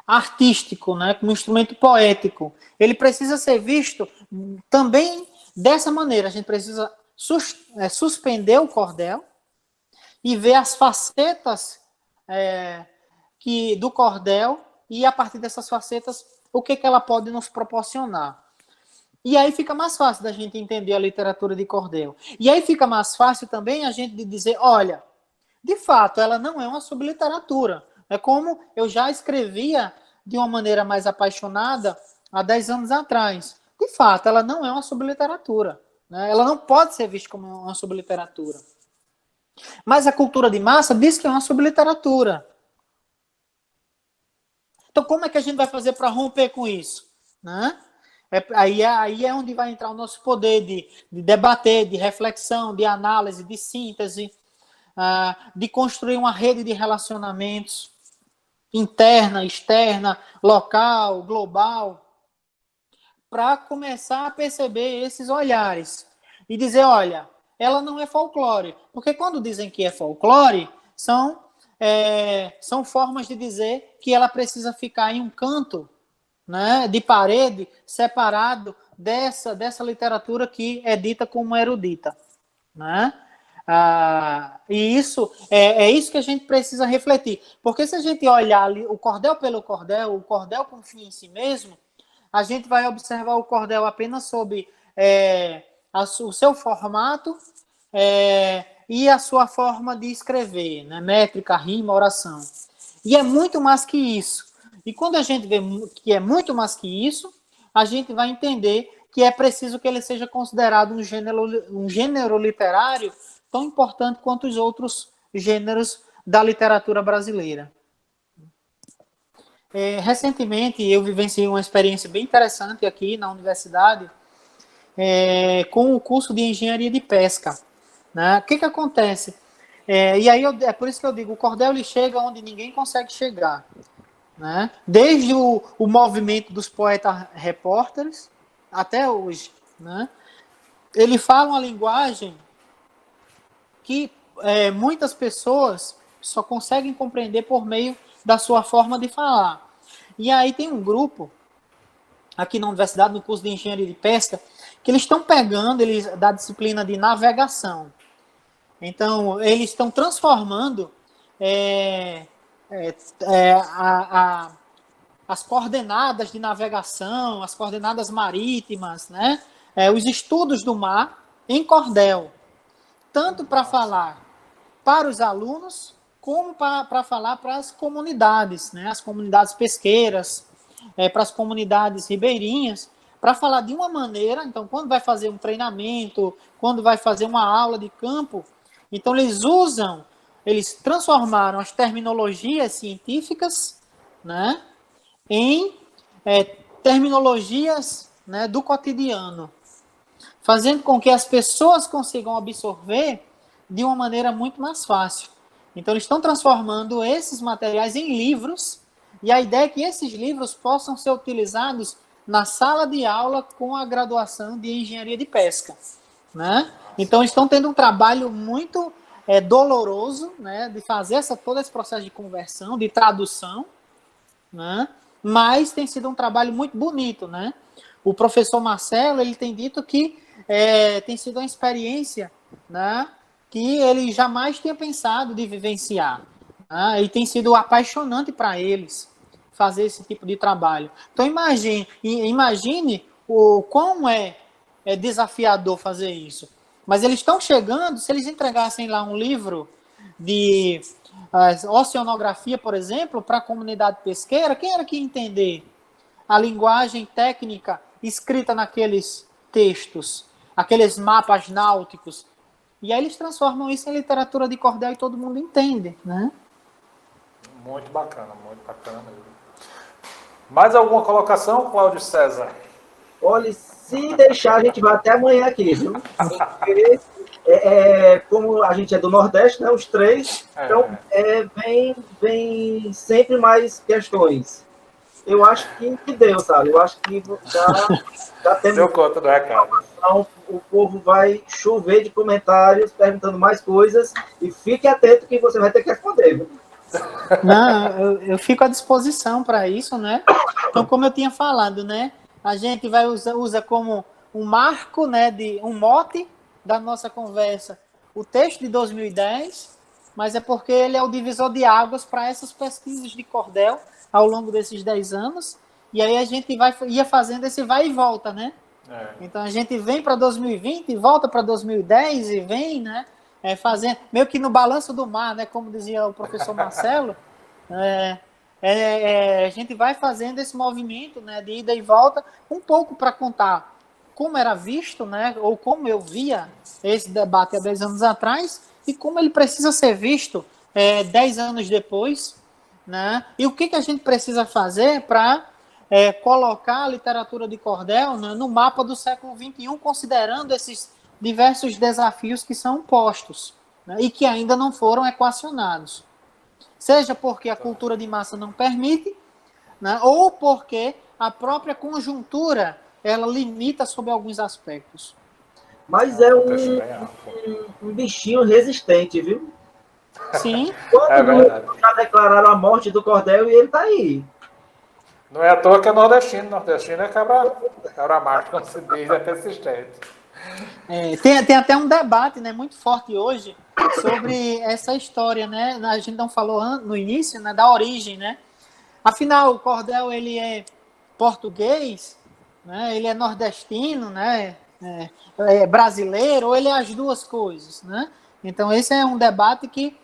artístico, né, como um instrumento poético. Ele precisa ser visto também dessa maneira. A gente precisa suspender o cordel e ver as facetas do cordel e, a partir dessas facetas, o que ela pode nos proporcionar. E aí fica mais fácil da gente entender a literatura de cordel. E aí fica mais fácil também a gente dizer, olha, de fato, ela não é uma subliteratura. É como eu já escrevia de uma maneira mais apaixonada há 10 anos atrás. De fato, ela não é uma subliteratura, né? Ela não pode ser vista como uma subliteratura. Mas a cultura de massa diz que é uma subliteratura. Então, como é que a gente vai fazer para romper com isso? Né? Aí é onde vai entrar o nosso poder de debater, de reflexão, de análise, de síntese, de construir uma rede de relacionamentos interna, externa, local, global, para começar a perceber esses olhares e dizer, olha, ela não é folclore. Porque quando dizem que é folclore, são formas de dizer que ela precisa ficar em um canto, né, de parede, separado dessa literatura que é dita como erudita. Né? E isso é isso que a gente precisa refletir. Porque se a gente olhar ali, o cordel pelo cordel, o cordel com fim em si mesmo, a gente vai observar o cordel apenas sob o seu formato e a sua forma de escrever, né? Métrica, rima, oração. E é muito mais que isso. E quando a gente vê que é muito mais que isso, a gente vai entender que é preciso que ele seja considerado um gênero literário tão importante quanto os outros gêneros da literatura brasileira. Recentemente, eu vivenciei uma experiência bem interessante aqui na universidade com o curso de engenharia de pesca. Né? O que acontece? E aí é por isso que eu digo, o cordel ele chega onde ninguém consegue chegar. Né? Desde o movimento dos poetas repórteres até hoje. Né? Ele fala uma linguagem que muitas pessoas só conseguem compreender por meio da sua forma de falar. E aí tem um grupo aqui na universidade, no curso de engenharia de pesca, que eles estão pegando da disciplina de navegação. Então, eles estão transformando as coordenadas de navegação, as coordenadas marítimas, né? Os estudos do mar em cordel, tanto para falar para os alunos, como para falar para as comunidades, né? As comunidades pesqueiras, para as comunidades ribeirinhas, para falar de uma maneira. Então, quando vai fazer um treinamento, quando vai fazer uma aula de campo, então eles transformaram as terminologias científicas, né, em terminologias, né, do cotidiano, fazendo com que as pessoas consigam absorver de uma maneira muito mais fácil. Então, eles estão transformando esses materiais em livros, e a ideia é que esses livros possam ser utilizados na sala de aula com a graduação de engenharia de pesca. Né? Então, estão tendo um trabalho muito doloroso, né, de fazer todo esse processo de conversão, de tradução, né? Mas tem sido um trabalho muito bonito, né? O professor Marcelo, ele tem dito que tem sido uma experiência, né, que ele jamais tinha pensado de vivenciar. Né, e tem sido apaixonante para eles fazer esse tipo de trabalho. Então, imagine o quão é desafiador fazer isso. Mas eles estão chegando, se eles entregassem lá um livro de oceanografia, por exemplo, para a comunidade pesqueira, quem era que ia entender a linguagem técnica escrita naqueles textos, aqueles mapas náuticos? E aí eles transformam isso em literatura de cordel e todo mundo entende, né? Muito bacana mesmo. Mais alguma colocação, Cláudio César? Olha, se deixar, a gente vai até amanhã aqui, viu? Porque, como a gente é do Nordeste, né, os três, então vem sempre mais questões. Eu acho que deu, sabe? Eu acho que já temos... Deu conta do recado. Então, o povo vai chover de comentários, perguntando mais coisas, e fique atento que você vai ter que responder, viu? Não, eu fico à disposição para isso, né? Então, como eu tinha falado, né? A gente usa como um marco, né? Um mote da nossa conversa o texto de 2010, mas é porque ele é o divisor de águas para essas pesquisas de cordel ao longo desses 10 anos, e aí a gente ia fazendo esse vai e volta, né? Então a gente vem para 2020, volta para 2010 e vem, né? Fazendo, meio que no balanço do mar, né? Como dizia o professor Marcelo, a gente vai fazendo esse movimento, né? De ida e volta, um pouco para contar como era visto, né? Ou como eu via esse debate há 10 anos atrás e como ele precisa ser visto 10 anos depois, né? E o que a gente precisa fazer para colocar a literatura de cordel, né, no mapa do século XXI, considerando esses diversos desafios que são postos, né, e que ainda não foram equacionados. Seja porque a cultura de massa não permite, né, ou porque a própria conjuntura ela limita sobre alguns aspectos. Mas é um bichinho resistente, viu? Sim. Quando já declararam a morte do cordel e ele está aí. Não é à toa que é nordestino. Nordestino é cabra macho, como se diz, é persistente. Tem até um debate, né, muito forte hoje sobre essa história, né? A gente não falou no início, né, da origem, né? Afinal, o cordel ele é português, né? Ele é nordestino, né? É brasileiro, ou ele é as duas coisas, né? Então esse é um debate que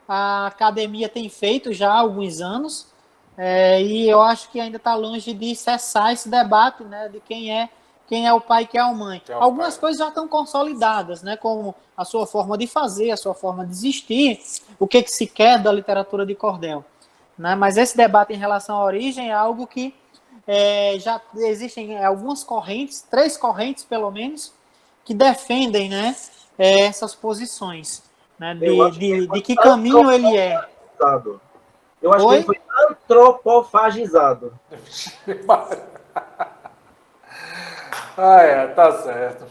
a academia tem feito já há alguns anos. E eu acho que ainda está longe de cessar esse debate, né, de quem é o pai e quem é a mãe. Algumas coisas já estão consolidadas, né, como a sua forma de fazer, a sua forma de existir, o que se quer da literatura de cordel. Né? Mas esse debate em relação à origem é algo que já existem algumas correntes, 3 correntes pelo menos, que defendem, né, essas posições, né, de que caminho ele é. Eu acho que ele foi antropofagizado. Tá certo.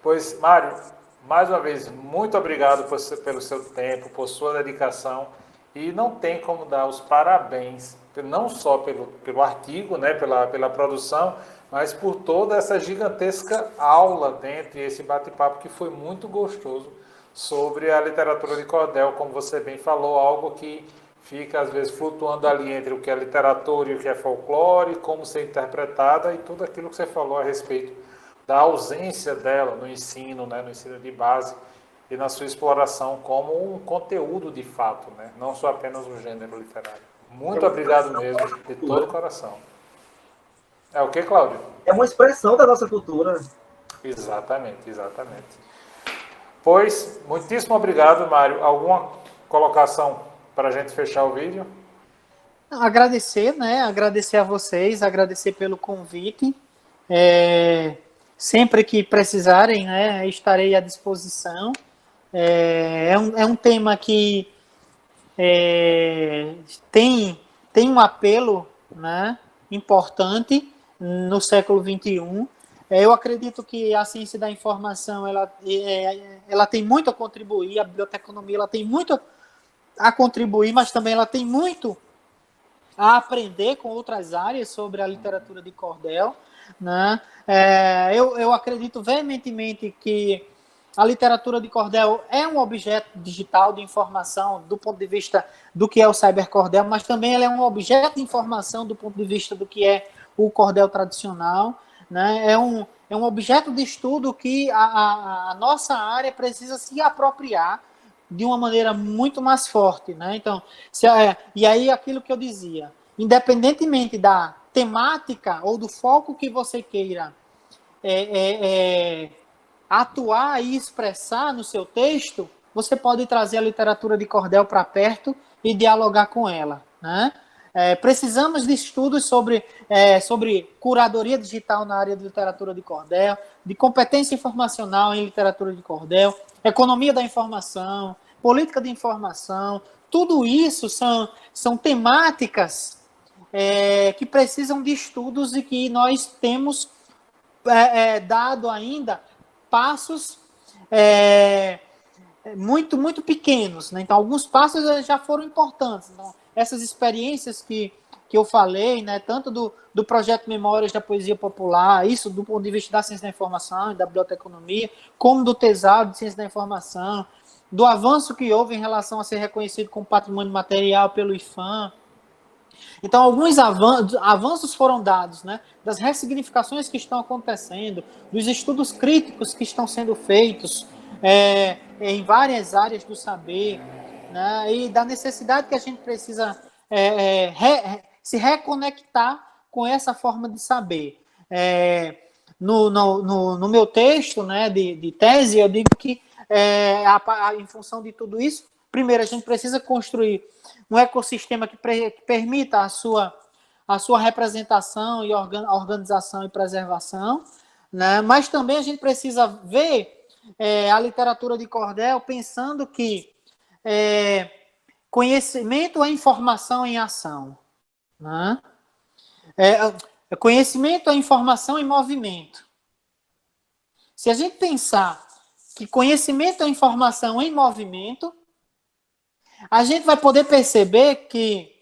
Pois, Mário, mais uma vez, muito obrigado pelo seu tempo, por sua dedicação. E não tem como dar os parabéns, não só pelo artigo, né, pela produção, mas por toda essa gigantesca aula dentro desse bate-papo que foi muito gostoso sobre a literatura de cordel, como você bem falou, algo que fica, às vezes, flutuando ali entre o que é literatura e o que é folclore, como ser interpretada e tudo aquilo que você falou a respeito da ausência dela no ensino, né, no ensino de base e na sua exploração como um conteúdo de fato, né, não só apenas um gênero literário. Muito obrigado mesmo, de todo o coração. É o que, Cláudio? É uma expressão da nossa cultura. Exatamente. Pois, muitíssimo obrigado, Mário. Alguma colocação para a gente fechar o vídeo? Agradecer, né? Agradecer a vocês, agradecer pelo convite. Sempre que precisarem, né, estarei à disposição. É um tema que tem um apelo, né, importante no século XXI. Eu acredito que a ciência da informação ela tem muito a contribuir, a biblioteconomia ela tem muito a contribuir, mas também ela tem muito a aprender com outras áreas sobre a literatura de cordel. né? Eu acredito veementemente que a literatura de cordel é um objeto digital de informação do ponto de vista do que é o cybercordel, mas também ela é um objeto de informação do ponto de vista do que é o cordel tradicional, né? É um objeto de estudo que a nossa área precisa se apropriar de uma maneira muito mais forte, né? Então, e aí aquilo que eu dizia, independentemente da temática ou do foco que você queira atuar e expressar no seu texto, você pode trazer a literatura de cordel para perto e dialogar com ela, né? Precisamos de estudos sobre curadoria digital na área de literatura de cordel, de competência informacional em literatura de cordel, economia da informação, política de informação. Tudo isso são temáticas que precisam de estudos e que nós temos dado ainda passos muito pequenos, né? Então, alguns passos já foram importantes. Então, essas experiências que eu falei, né, tanto do projeto Memórias da Poesia Popular, isso do ponto de vista da ciência da informação e da biblioteconomia, como do Tesouro de Ciência da Informação, do avanço que houve em relação a ser reconhecido como patrimônio material pelo IFAM. Então, alguns avanços foram dados, né, das ressignificações que estão acontecendo, dos estudos críticos que estão sendo feitos em várias áreas do saber, né, e da necessidade que a gente precisa se reconectar com essa forma de saber. No meu texto, né, de tese, eu digo que, em função de tudo isso, primeiro, a gente precisa construir um ecossistema que permita a sua representação e organização e preservação, né? Mas também a gente precisa ver a literatura de cordel pensando que conhecimento é informação em ação, né? Conhecimento é informação em movimento. Se a gente pensar que conhecimento é informação em movimento, a gente vai poder perceber que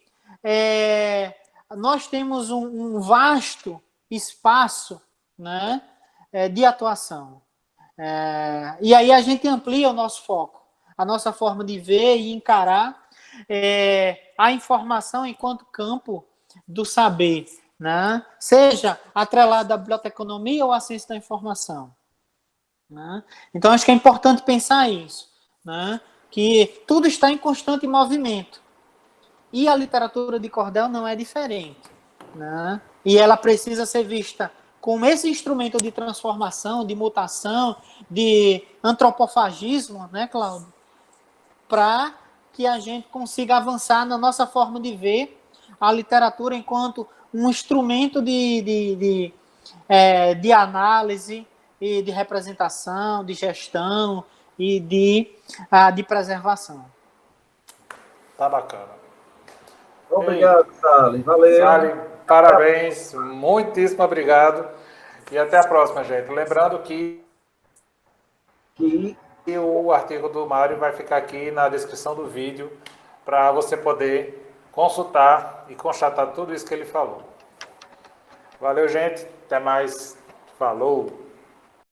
nós temos um vasto espaço, né, de atuação. E aí a gente amplia o nosso foco, a nossa forma de ver e encarar a informação enquanto campo do saber, né, seja atrelada à biblioteconomia ou à ciência da informação. Né? Então, acho que é importante pensar isso, né? Que tudo está em constante movimento. E a literatura de cordel não é diferente, né? E ela precisa ser vista como esse instrumento de transformação, de mutação, de antropofagismo, né, Cláudio? Para que a gente consiga avançar na nossa forma de ver a literatura enquanto um instrumento de análise e de representação, de gestão e de preservação. Tá bacana. Obrigado, Salles. Valeu. Salles, parabéns, muitíssimo obrigado. E até a próxima, gente. Lembrando que o artigo do Mário vai ficar aqui na descrição do vídeo para você poder consultar e constatar tudo isso que ele falou. Valeu, gente. Até mais. Falou.